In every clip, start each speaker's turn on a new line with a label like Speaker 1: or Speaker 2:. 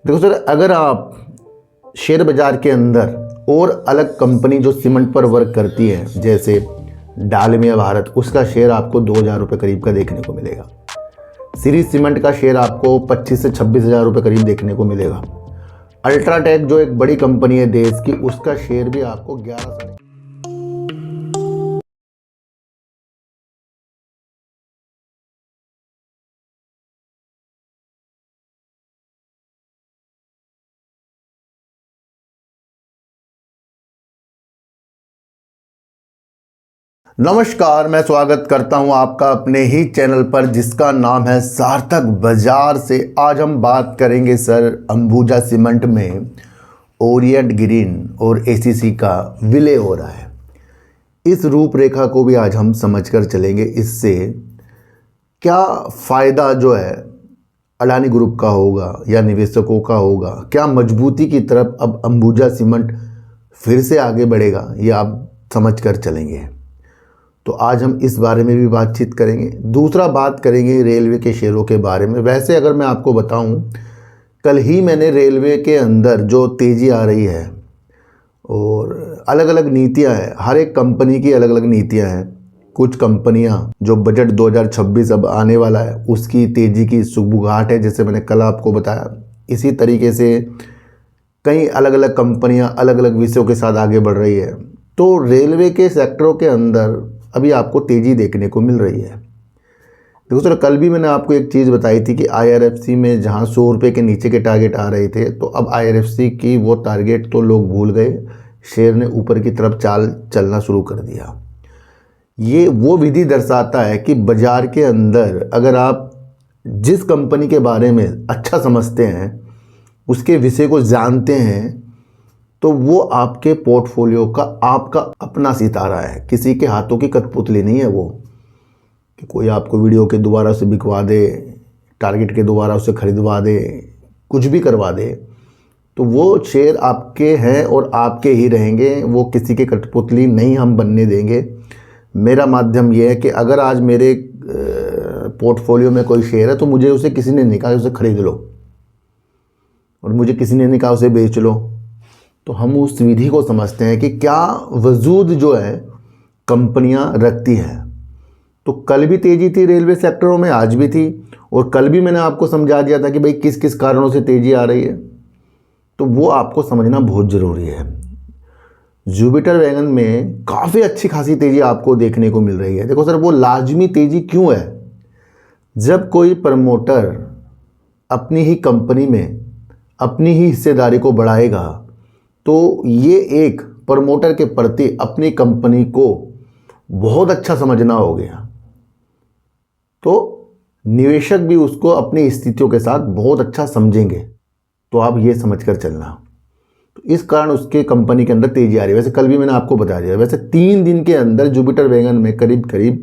Speaker 1: देखो सर, अगर आप शेयर बाज़ार के अंदर और अलग कंपनी जो सीमेंट पर वर्क करती है, जैसे डालमिया भारत, उसका शेयर आपको 2,000 रुपये करीब का देखने को मिलेगा। श्री सीमेंट का शेयर आपको 25 से 26,000 रुपये करीब देखने को मिलेगा। अल्ट्राटेक जो एक बड़ी कंपनी है देश की, उसका शेयर भी आपको 11 से नमस्कार, मैं स्वागत करता हूं आपका अपने ही चैनल पर जिसका नाम है सार्थक बाजार से। आज हम बात करेंगे सर अंबुजा सीमेंट में ओरिएंट ग्रीन और एसीसी का विलय हो रहा है। इस रूपरेखा को भी आज हम समझकर चलेंगे। इससे क्या फ़ायदा जो है अडानी ग्रुप का होगा या निवेशकों का होगा, क्या मजबूती की तरफ अब अंबुजा सीमेंट फिर से आगे बढ़ेगा, ये आप समझ कर चलेंगे। तो आज हम इस बारे में भी बातचीत करेंगे। दूसरा बात करेंगे रेलवे के शेयरों के बारे में। वैसे अगर मैं आपको बताऊं, कल ही मैंने रेलवे के अंदर जो तेज़ी आ रही है और अलग अलग नीतियां हैं, हर एक कंपनी की अलग अलग नीतियां हैं। कुछ कंपनियां जो बजट 2026 अब आने वाला है उसकी तेज़ी की सुगबुगाहट है, जैसे मैंने कल आपको बताया। इसी तरीके से कई अलग अलग कंपनियां अलग अलग विषयों के साथ आगे बढ़ रही है। तो रेलवे के सेक्टरों के अंदर अभी आपको तेज़ी देखने को मिल रही है। देखो सर, कल भी मैंने आपको एक चीज़ बताई थी कि आईआरएफसी में जहां 100 रुपये के नीचे के टारगेट आ रहे थे, तो अब आईआरएफसी की वो टारगेट तो लोग भूल गए। शेयर ने ऊपर की तरफ चलना शुरू कर दिया। ये वो विधि दर्शाता है कि बाज़ार के अंदर अगर आप जिस कंपनी के बारे में अच्छा समझते हैं, उसके विषय को जानते हैं, तो वो आपके पोर्टफोलियो का आपका अपना सितारा है। किसी के हाथों की कठपुतली नहीं है वो, कि कोई आपको वीडियो के द्वारा उसे बिकवा दे, टारगेट के द्वारा उसे खरीदवा दे, कुछ भी करवा दे। तो वो शेयर आपके हैं और आपके ही रहेंगे। वो किसी के कठपुतली नहीं हम बनने देंगे। मेरा माध्यम ये है कि अगर आज मेरे पोर्टफोलियो में कोई शेयर है तो मुझे उसे किसी ने नहीं कहा उसे खरीद लो, और मुझे किसी ने नहीं कहा उसे बेच लो। तो हम उस विधि को समझते हैं कि क्या वजूद जो है कंपनियां रखती हैं। तो कल भी तेज़ी थी रेलवे सेक्टरों में, आज भी थी, और कल भी मैंने आपको समझा दिया था कि भाई किस किस कारणों से तेज़ी आ रही है। तो वो आपको समझना बहुत ज़रूरी है। जुपिटर वैगन में काफ़ी अच्छी खासी तेज़ी आपको देखने को मिल रही है। देखो सर, वो लाजमी तेज़ी क्यों है? जब कोई प्रमोटर अपनी ही कंपनी में अपनी ही हिस्सेदारी को बढ़ाएगा, तो ये एक प्रमोटर के प्रति अपनी कंपनी को बहुत अच्छा समझना हो गया। तो निवेशक भी उसको अपनी स्थितियों के साथ बहुत अच्छा समझेंगे। तो आप ये समझकर चलना। तो इस कारण उसके कंपनी के अंदर तेजी आ रही है। वैसे कल भी मैंने आपको बता दिया। वैसे 3 दिन के अंदर जुपिटर वैगन में करीब करीब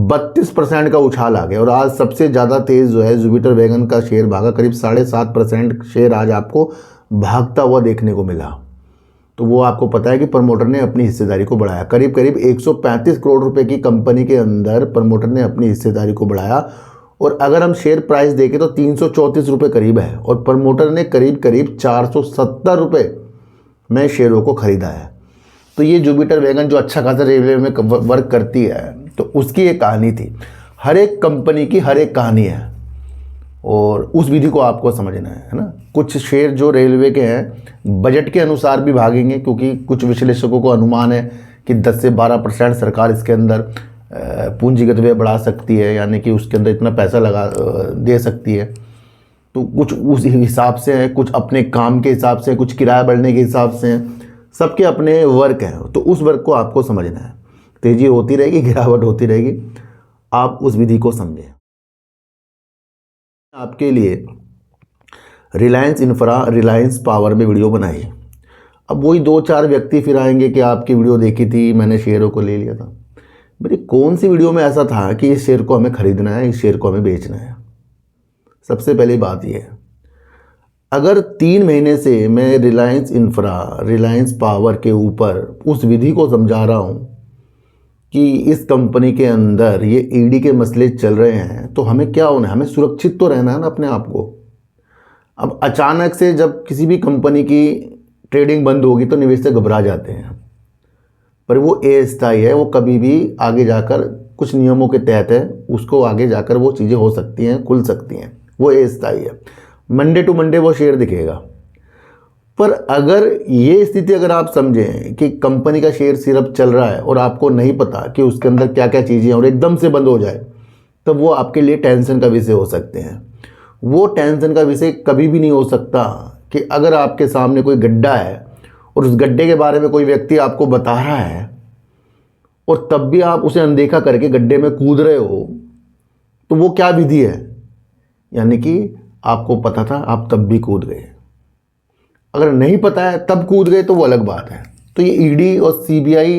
Speaker 1: 32% का उछाल आ गया, और आज सबसे ज़्यादा तेज़ जो है जुपिटर वैगन का शेयर भागा। करीब 7.5% शेयर आज आपको भागता हुआ देखने को मिला। तो वो आपको पता है कि प्रमोटर ने अपनी हिस्सेदारी को बढ़ाया। करीब करीब 135 करोड़ रुपए की कंपनी के अंदर प्रमोटर ने अपनी हिस्सेदारी को बढ़ाया, और अगर हम शेयर प्राइस देखें तो 334 रुपये करीब है, और प्रमोटर ने करीब करीब 470 रुपये में शेयरों को खरीदा है। तो ये जुपिटर वैगन जो अच्छा खासा रेलवे में वर्क करती है, तो उसकी एक कहानी थी। हर एक कंपनी की हर एक कहानी है, और उस विधि को आपको समझना है ना। कुछ शेयर जो रेलवे के हैं बजट के अनुसार भी भागेंगे, क्योंकि कुछ विश्लेषकों को अनुमान है कि 10 से 12% सरकार इसके अंदर पूंजीगत व्यय बढ़ा सकती है, यानी कि उसके अंदर इतना पैसा लगा दे सकती है। तो कुछ उस हिसाब से है, कुछ अपने काम के हिसाब से, कुछ किराया बढ़ने के हिसाब से हैं। सबके अपने वर्क हैं, तो उस वर्क को आपको समझना है। तेज़ी होती रहेगी, गिरावट होती रहेगी, आप उस विधि को समझें। आपके लिए रिलायंस इंफ्रा, रिलायंस पावर में वीडियो बनाई। अब वही 2-4 व्यक्ति फिर आएंगे कि आपकी वीडियो देखी थी, मैंने शेयरों को ले लिया था। मेरी कौन सी वीडियो में ऐसा था कि इस शेयर को हमें खरीदना है, इस शेयर को हमें बेचना है? सबसे पहली बात यह है, अगर 3 महीने से मैं रिलायंस इंफ्रा, रिलायंस पावर के ऊपर उस विधि को समझा रहा हूँ कि इस कंपनी के अंदर ये ईडी के मसले चल रहे हैं, तो हमें क्या होना है? हमें सुरक्षित तो रहना है ना अपने आप को। अब अचानक से जब किसी भी कंपनी की ट्रेडिंग बंद होगी तो निवेशक घबरा जाते हैं, पर वो अस्थायी है, वो कभी भी आगे जाकर कुछ नियमों के तहत है, उसको आगे जाकर वो चीज़ें हो सकती हैं, खुल सकती हैं, वो अस्थायी है। मंडे टू मंडे वो शेयर दिखेगा। पर अगर ये स्थिति अगर आप समझें कि कंपनी का शेयर सिर्फ चल रहा है और आपको नहीं पता कि उसके अंदर क्या क्या चीज़ें हैं और एकदम से बंद हो जाए, तो वो आपके लिए टेंशन का विषय हो सकते हैं। वो टेंशन का विषय कभी भी नहीं हो सकता कि अगर आपके सामने कोई गड्ढा है और उस गड्ढे के बारे में कोई व्यक्ति आपको बता रहा है और तब भी आप उसे अनदेखा करके गड्ढे में कूद रहे हो, तो वो क्या विधि है? यानी कि आपको पता था, आप तब भी कूद गए। अगर नहीं पता है तब कूद गए तो वो अलग बात है। तो ये ईडी और सीबीआई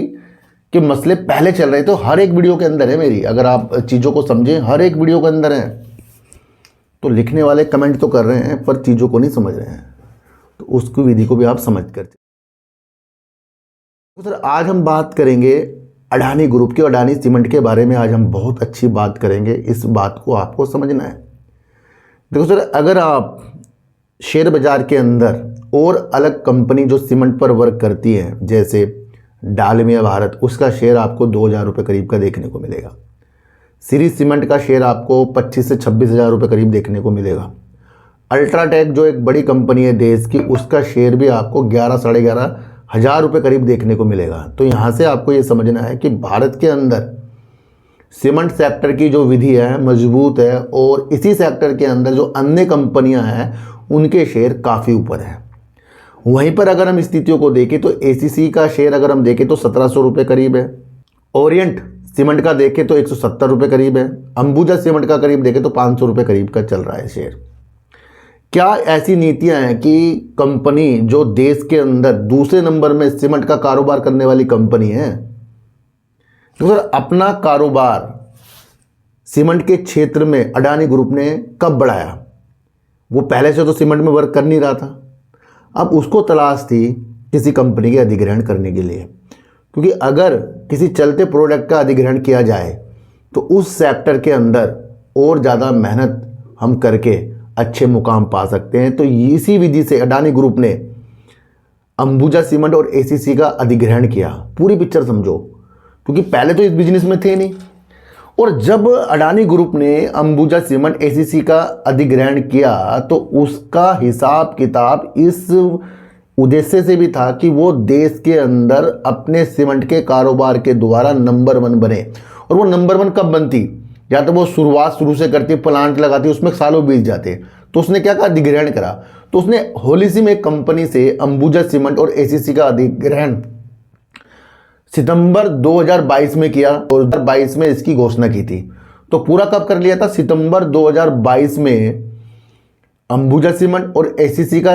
Speaker 1: के मसले पहले चल रहे थे, तो हर एक वीडियो के अंदर है मेरी, अगर आप चीज़ों को समझें हर एक वीडियो के अंदर है। तो लिखने वाले कमेंट तो कर रहे हैं पर चीज़ों को नहीं समझ रहे हैं, तो उसकी विधि को भी आप समझ कर। तो सर आज हम बात करेंगे अडानी ग्रुप की, अडानी सीमेंट के बारे में आज हम बहुत अच्छी बात करेंगे। इस बात को आपको समझना है। देखो सर, अगर आप शेयर बाजार के अंदर और अलग कंपनी जो सीमेंट पर वर्क करती है, जैसे डालमिया भारत, उसका शेयर आपको 2,000 रुपये करीब का देखने को मिलेगा। श्री सीमेंट का शेयर आपको 25 से 26,000 रुपये करीब देखने को मिलेगा। अल्ट्राटेक जो एक बड़ी कंपनी है देश की, उसका शेयर भी आपको 11 साढ़े 11 हज़ार रुपये करीब देखने को मिलेगा। तो यहाँ से आपको ये समझना है कि भारत के अंदर सीमेंट सेक्टर की जो विधि है मजबूत है, और इसी सेक्टर के अंदर जो अन्य कंपनियां हैं उनके शेयर काफ़ी ऊपर हैं। वहीं पर अगर हम स्थितियों को देखें तो एसीसी का शेयर अगर हम देखें तो 1700 रुपये करीब है। ओरिएंट सीमेंट का देखें तो 170 रुपये करीब है। अंबुजा सीमेंट का करीब देखें तो 500 रुपये करीब का चल रहा है शेयर। क्या ऐसी नीतियां हैं कि कंपनी जो देश के अंदर दूसरे नंबर में सीमेंट का कारोबार करने वाली कंपनी है, तो सर अपना कारोबार सीमेंट के क्षेत्र में अडानी ग्रुप ने कब बढ़ाया? वो पहले से तो सीमेंट में वर्क कर नहीं रहा था, अब उसको तलाश थी किसी कंपनी के अधिग्रहण करने के लिए, क्योंकि अगर किसी चलते प्रोडक्ट का अधिग्रहण किया जाए तो उस सेक्टर के अंदर और ज़्यादा मेहनत हम करके अच्छे मुकाम पा सकते हैं। तो इसी विधि से अडानी ग्रुप ने अंबुजा सीमेंट और एसीसी का अधिग्रहण किया। पूरी पिक्चर समझो, क्योंकि पहले तो इस बिजनेस में थे नहीं, और जब अडानी ग्रुप ने अंबुजा सीमेंट एसीसी का अधिग्रहण किया तो उसका हिसाब किताब इस उद्देश्य से भी था कि वो देश के अंदर अपने सीमेंट के कारोबार के द्वारा नंबर 1 बने। और वो नंबर 1 कब बनती? या तो वो शुरुआत शुरू से करती, प्लांट लगाती, उसमें सालों बीत जाते। तो उसने क्या कहा? अधिग्रहण करा। तो उसने होलिसी में एक कंपनी से अंबुजा सीमेंट और एसीसी का अधिग्रहण सितंबर 2022 में किया और 2022 में इसकी घोषणा की थी। तो पूरा कब कर लिया था? सितंबर 2022 में अंबुजा सीमेंट और एसीसी का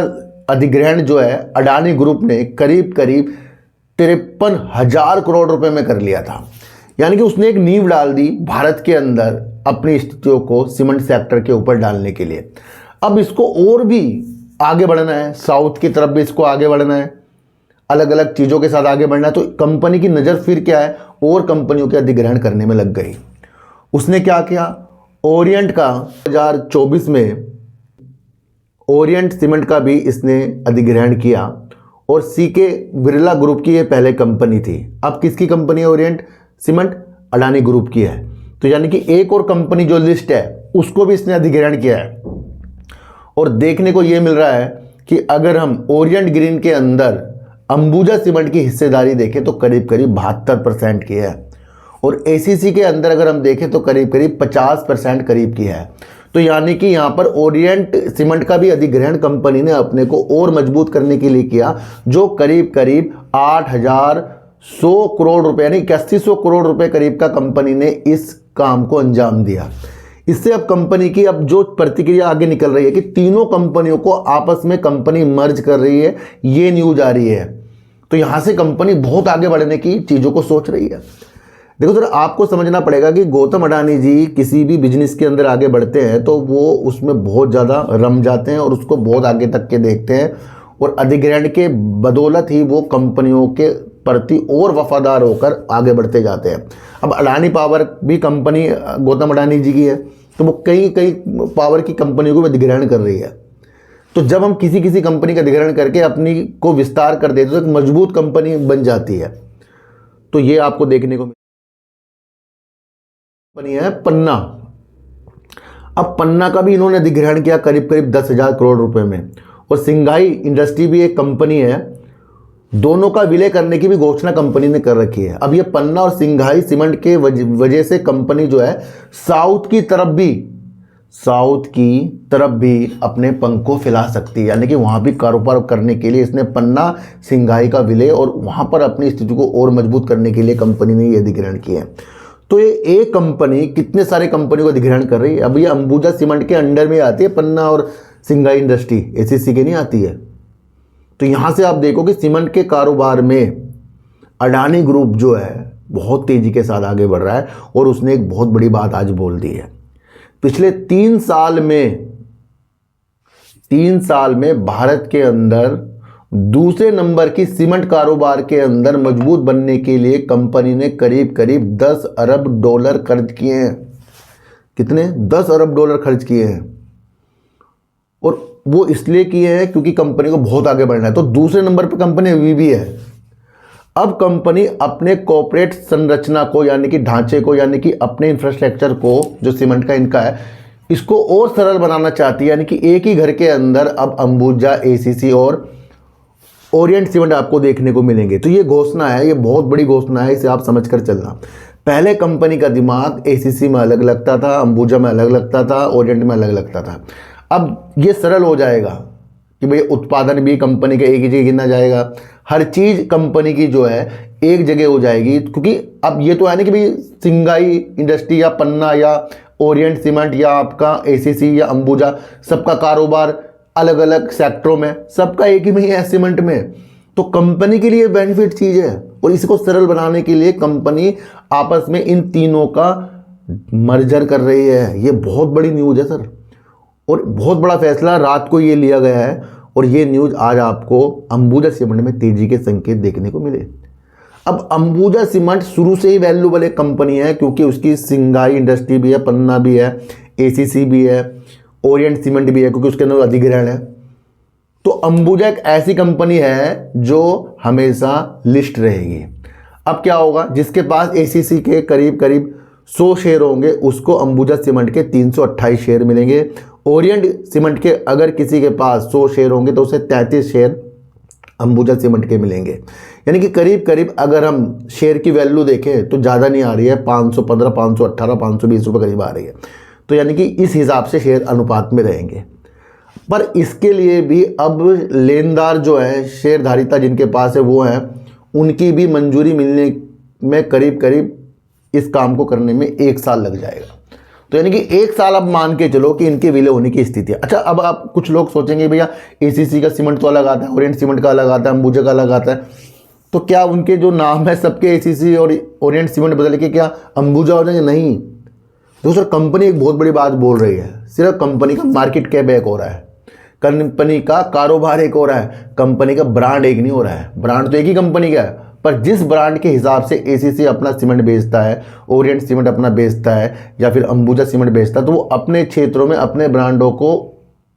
Speaker 1: अधिग्रहण जो है अडानी ग्रुप ने करीब करीब 53,000 करोड़ रुपए में कर लिया था। यानी कि उसने एक नींव डाल दी भारत के अंदर अपनी स्थितियों को सीमेंट सेक्टर के ऊपर डालने के लिए। अब इसको और भी आगे बढ़ना है, साउथ की तरफ भी इसको आगे बढ़ना है, अलग अलग चीज़ों के साथ आगे बढ़ना है। तो कंपनी की नज़र फिर क्या है, और कंपनियों के अधिग्रहण करने में लग गई। उसने क्या किया? ओरिएंट का 2024 में ओरिएंट सीमेंट का भी इसने अधिग्रहण किया, और सीके बिरला ग्रुप की ये पहले कंपनी थी। अब किसकी कंपनी है ओरिएंट सीमेंट? अडानी ग्रुप की है। तो यानी कि एक और कंपनी जो लिस्ट है उसको भी इसने अधिग्रहण किया है। और देखने को ये मिल रहा है कि अगर हम ओरिएंट ग्रीन के अंदर अंबुजा सीमेंट की हिस्सेदारी देखें तो करीब करीब 72% की है, और एसीसी के अंदर अगर हम देखें तो करीब करीब 50% करीब की है। तो यानी कि यहाँ पर ओरिएंट सीमेंट का भी अधिग्रहण कंपनी ने अपने को और मजबूत करने के लिए किया, जो करीब करीब 8,100 करोड़ रुपए यानी 8100 करोड़ रुपए करीब का कंपनी ने इस काम को अंजाम दिया। इससे अब कंपनी की अब जो प्रतिक्रिया आगे निकल रही है कि तीनों कंपनियों को आपस में कंपनी मर्ज कर रही है, ये न्यूज आ रही है। तो यहाँ से कंपनी बहुत आगे बढ़ने की चीज़ों को सोच रही है। देखो सर, आपको समझना पड़ेगा कि गौतम अडानी जी किसी भी बिजनेस के अंदर आगे बढ़ते हैं तो वो उसमें बहुत ज़्यादा रम जाते हैं और उसको बहुत आगे तक के देखते हैं, और अधिग्रहण के बदौलत ही वो कंपनियों के प्रति और वफादार होकर आगे बढ़ते जाते हैं। अब अडानी पावर भी कंपनी गौतम अडानी जी की है, तो वो कई कई पावर की कंपनियों को भी अधिग्रहण कर रही है। तो जब हम किसी किसी कंपनी का अधिग्रहण करके अपनी को विस्तार कर देते तो एक मजबूत कंपनी बन जाती है। तो ये आपको देखने को कंपनी है पन्ना। अब पन्ना का भी इन्होंने अधिग्रहण किया करीब करीब 10,000 करोड़ रुपए में। और सिंघाई इंडस्ट्री भी एक कंपनी है, दोनों का विलय करने की भी घोषणा कंपनी ने कर रखी है। अब ये पन्ना और सिंघाई सीमेंट के वजह से कंपनी जो है साउथ की तरफ भी अपने पंख को फैला सकती है, यानी कि वहाँ भी कारोबार करने के लिए इसने पन्ना सिंघाई का विलय और वहाँ पर अपनी स्थिति को और मजबूत करने के लिए कंपनी ने ये अधिग्रहण किया है। तो ये एक कंपनी कितने सारे कंपनी को अधिग्रहण कर रही है। अब ये अंबुजा सीमेंट के अंडर में आती है पन्ना और सिंघाई इंडस्ट्री, एसीसी के नहीं आती है। तो यहाँ से आप देखो कि सीमेंट के कारोबार में अडानी ग्रुप जो है बहुत तेज़ी के साथ आगे बढ़ रहा है और उसने एक बहुत बड़ी बात आज बोल दी है। पिछले 3 साल में भारत के अंदर दूसरे नंबर की सीमेंट कारोबार के अंदर मजबूत बनने के लिए कंपनी ने करीब करीब 10 अरब डॉलर खर्च किए हैं। कितने? 10 अरब डॉलर खर्च किए हैं। और वो इसलिए किए हैं क्योंकि कंपनी को बहुत आगे बढ़ना है। तो दूसरे नंबर पर कंपनी अभी भी है। अब कंपनी अपने कॉर्पोरेट संरचना को, यानी कि ढांचे को, यानी कि अपने इंफ्रास्ट्रक्चर को जो सीमेंट का इनका है, इसको और सरल बनाना चाहती है। यानी कि एक ही घर के अंदर अब अंबुजा, एसीसी और ओरिएंट सीमेंट आपको देखने को मिलेंगे। तो ये घोषणा है, ये बहुत बड़ी घोषणा है, इसे आप समझ कर चलना। पहले कंपनी का दिमाग एसीसी में अलग लगता था, अंबुजा में अलग लगता था, ओरिएंट में अलग लगता था। अब ये सरल हो जाएगा कि भाई उत्पादन भी कंपनी का एक ही जगह गिना जाएगा, हर चीज़ कंपनी की जो है एक जगह हो जाएगी। क्योंकि अब ये तो है ना कि भाई सिंघाई इंडस्ट्री या पन्ना या ओरिएंट सीमेंट या आपका एसीसी या अंबुजा, सबका कारोबार अलग अलग सेक्टरों में, सबका एक ही में ही है सीमेंट में। तो कंपनी के लिए बेनिफिट चीज़ है और इसको सरल बनाने के लिए कंपनी आपस में इन तीनों का मर्जर कर रही है। ये बहुत बड़ी न्यूज़ है सर, और बहुत बड़ा फैसला रात को ये लिया गया है। और ये न्यूज़ आज आपको अंबुजा सीमेंट में तेजी के संकेत देखने को मिले। अब अंबुजा सीमेंट शुरू से ही वैल्यूबल एक कंपनी है क्योंकि उसकी सिंघाई इंडस्ट्री भी है, पन्ना भी है, एसीसी भी है, ओरिएंट सीमेंट भी है क्योंकि उसके अंदर अधिग्रहण है। तो अंबुजा एक ऐसी कंपनी है जो हमेशा लिस्ट रहेगी। अब क्या होगा, जिसके पास एसीसी के करीब करीब 100 शेयर होंगे उसको अंबुजा सीमेंट के 328 शेयर मिलेंगे। ओरिएंट सीमेंट के अगर किसी के पास 100 शेयर होंगे तो उसे 33 शेयर अंबुजा सीमेंट के मिलेंगे। यानी कि करीब करीब अगर हम शेयर की वैल्यू देखें तो ज़्यादा नहीं आ रही है, 515, 518, 520 रुपये करीब आ रही है। तो यानी कि इस हिसाब से शेयर अनुपात में रहेंगे। पर इसके लिए भी अब लेनदार जो है, शेयरधारिता जिनके पास है वो है, उनकी भी मंजूरी मिलने में करीब करीब इस काम को करने में 1 साल लग जाएगा। तो यानी कि 1 साल अब मान के चलो कि इनके विलय होने की स्थिति है। अच्छा, अब आप कुछ लोग सोचेंगे भैया एसीसी का सीमेंट तो अलग आता है, ओरिएंट सीमेंट का अलग आता है, अंबुजा का अलग आता है, तो क्या उनके जो नाम है सबके एसीसी और ओरिएंट सीमेंट बदल के क्या अंबुजा हो जाएंगे? नहीं। दूसरा, कंपनी एक बहुत बड़ी बात बोल रही है, सिर्फ कंपनी का मार्केट कैप एक हो रहा है, कंपनी का कारोबार एक हो रहा है, कंपनी का ब्रांड एक नहीं हो रहा है। ब्रांड तो एक ही कंपनी का है, पर जिस ब्रांड के हिसाब से एसीसी अपना सीमेंट बेचता है, ओरिएंट सीमेंट अपना बेचता है या फिर अंबुजा सीमेंट बेचता है, तो वो अपने क्षेत्रों में अपने ब्रांडों को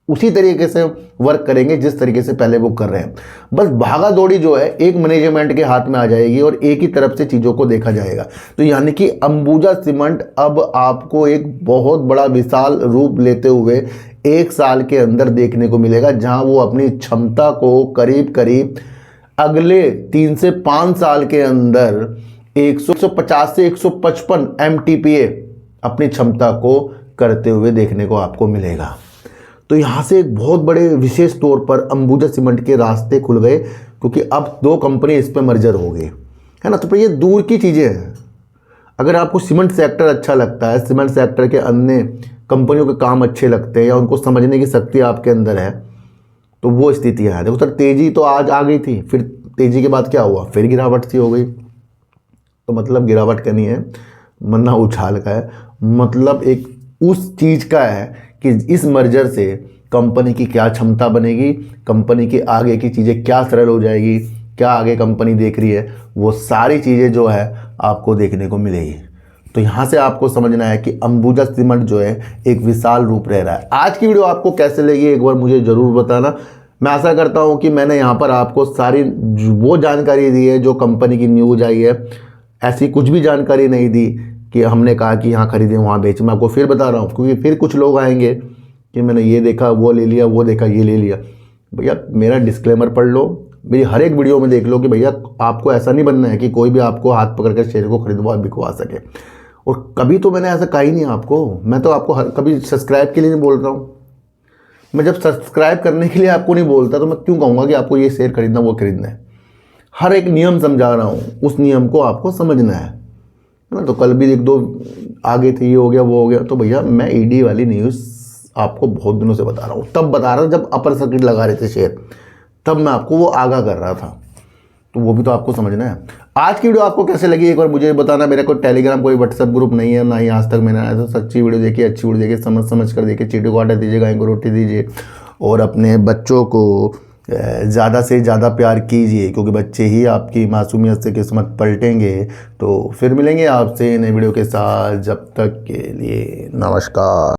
Speaker 1: उसी तरीके से वर्क करेंगे जिस तरीके से पहले वो कर रहे हैं। बस भागा दौड़ी जो है एक मैनेजमेंट के हाथ में आ जाएगी और एक ही तरफ से चीज़ों को देखा जाएगा। तो यानी कि अंबुजा सीमेंट अब आपको एक बहुत बड़ा विशाल रूप लेते हुए 1 साल के अंदर देखने को मिलेगा, जहां वो अपनी क्षमता को करीब करीब अगले 3 से 5 साल के अंदर 150 से 155 MTPA अपनी क्षमता को करते हुए देखने को आपको मिलेगा। तो यहाँ से एक बहुत बड़े विशेष तौर पर अंबुजा सीमेंट के रास्ते खुल गए क्योंकि अब 2 कंपनी इस पर मर्जर हो गई है ना। तो ये दूर की चीज़ें हैं। अगर आपको सीमेंट सेक्टर अच्छा लगता है, सीमेंट सेक्टर के अन्य कंपनियों के काम अच्छे लगते हैं या उनको समझने की शक्ति आपके अंदर है, तो वो स्थितियाँ हैं। देखो सर, तेज़ी तो आज आ गई थी, फिर तेज़ी के बाद क्या हुआ, फिर गिरावट सी हो गई। तो मतलब गिरावट का नहीं है, मन्ना उछाल का है, मतलब एक उस चीज़ का है कि इस मर्जर से कंपनी की क्या क्षमता बनेगी, कंपनी की आगे की चीज़ें क्या सरल हो जाएगी, क्या आगे कंपनी देख रही है, वो सारी चीज़ें जो है आपको देखने को मिलेगी। तो यहाँ से आपको समझना है कि अंबुजा सीमेंट जो है एक विशाल रूप रह रहा है। आज की वीडियो आपको कैसे लगी एक बार मुझे ज़रूर बताना। मैं आशा करता हूँ कि मैंने यहाँ पर आपको सारी वो जानकारी दी है जो कंपनी की न्यूज़ आई है। ऐसी कुछ भी जानकारी नहीं दी कि हमने कहा कि यहाँ खरीदें वहाँ बेचें। मैं आपको फिर बता रहा हूँ, क्योंकि फिर कुछ लोग आएंगे कि मैंने ये देखा वो ले लिया, वो देखा ये ले लिया। भैया मेरा डिस्क्लेमर पढ़ लो, मेरी हर एक वीडियो में देख लो कि भैया आपको ऐसा नहीं बनना है कि कोई भी आपको हाथ पकड़ कर शेयर को खरीदवा बिकवा सके। और कभी तो मैंने ऐसा कहा ही नहीं आपको। मैं तो आपको कभी सब्सक्राइब के लिए नहीं बोल रहा हूँ। मैं जब सब्सक्राइब करने के लिए आपको नहीं बोलता तो मैं क्यों कहूँगा कि आपको ये शेयर खरीदना वो खरीदना है। हर एक नियम समझा रहा हूँ, उस नियम को आपको समझना है ना। तो कल भी एक दो आगे थे, ये हो गया वो हो गया। तो भैया मैं ईडी वाली न्यूज़ आपको बहुत दिनों से बता रहा हूँ। तब बता रहा था जब अपर सर्किट लगा रहे थे शेयर, तब मैं आपको वो आगाह कर रहा था। तो वो भी तो आपको समझना है। आज की वीडियो आपको कैसे लगी एक बार मुझे बताना। मेरा कोई टेलीग्राम कोई व्हाट्सएप ग्रुप नहीं है, ना ही आज तक मैंने आया। तो सच्ची वीडियो देखिए, अच्छी वीडियो देखिए, समझ कर देखिए। चींटी को आटा दीजिए, गाय को रोटी दीजिए और अपने बच्चों को ज़्यादा से ज़्यादा प्यार कीजिए, क्योंकि बच्चे ही आपकी मासूमियत से किस्मत पलटेंगे। तो फिर मिलेंगे आपसे नई वीडियो के साथ। जब तक के लिए नमस्कार।